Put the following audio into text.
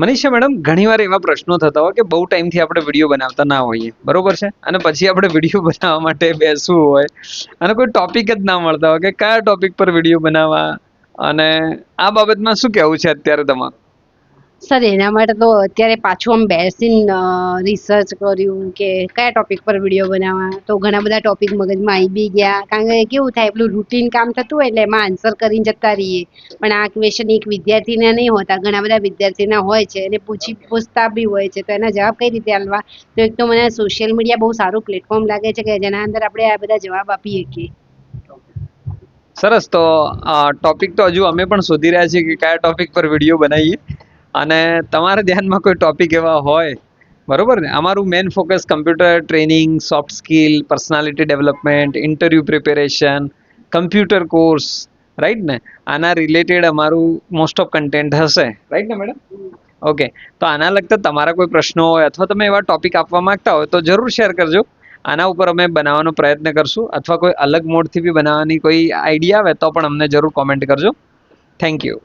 Manisha madam, ઘણીવાર એવા પ્રશ્નો થતા હોય કે બહુ ટાઈમથી આપણે વિડીયો બનાવતા ના હોઈએ, બરોબર છે, અને પછી આપણે વિડીયો બનાવવા માટે બેસવું હોય અને કોઈ ટોપિક જ ના મળતા હોય કે કયા ટોપિક પર વિડીયો બનાવવા, અને આ બાબતમાં શું કહેવું છે અત્યારે તમારું? સર એના માટે તો અત્યારે પાછું આમ બેસીને રિસર્ચ કર્યું કે કયા ટોપિક પર વિડીયો બનાવવા, તો ઘણા બધા ટોપિક મગજમાં આવી બી ગયા. કારણ કે કેવું થાય, પેલું રૂટીન કામ થતું હોય એટલે એમાં આન્સર કરીને જતા રહીએ, પણ આ ક્વેશ્ચન એક વિદ્યાર્થીના નહીં હોતા, ઘણા બધા વિદ્યાર્થીના હોય છે અને પૂછતા બી હોય છે, તો એના જવાબ કઈ રીતે આપવા? તો એક તો મને સોશિયલ મીડિયા બહુ સારું પ્લેટફોર્મ લાગે છે કે જેના અંદર આપણે આ બધા જવાબ આપી શકીએ. સરસ. તો ટોપિક તો હજુ અમે પણ શોધી રહ્યા છીએ કે કયા ટોપિક પર વિડીયો બનાવીએ, અને તમારા ધ્યાનમાં કોઈ ટોપિક એવા હોય, બરોબર ને? અમારું main focus computer training, soft skill, personality development, interview preparation, computer course, right ને? આના રિલેટેડ અમારું મોસ્ટ ઓફ કન્ટેન્ટ હશે, રાઈટ ને મેડમ? ઓકે. તો આના લગતા તમારા કોઈ પ્રશ્નો હોય અથવા તમે એવા ટોપિક આપવા માંગતા હોય તો જરૂર શેર કરજો. આના ઉપર અમે બનાવવાનો પ્રયત્ન કરશું, અથવા કોઈ અલગ મોડથી બી બનાવવાની કોઈ આઈડિયા આવે તો પણ અમને જરૂર કોમેન્ટ કરજો. Thank you.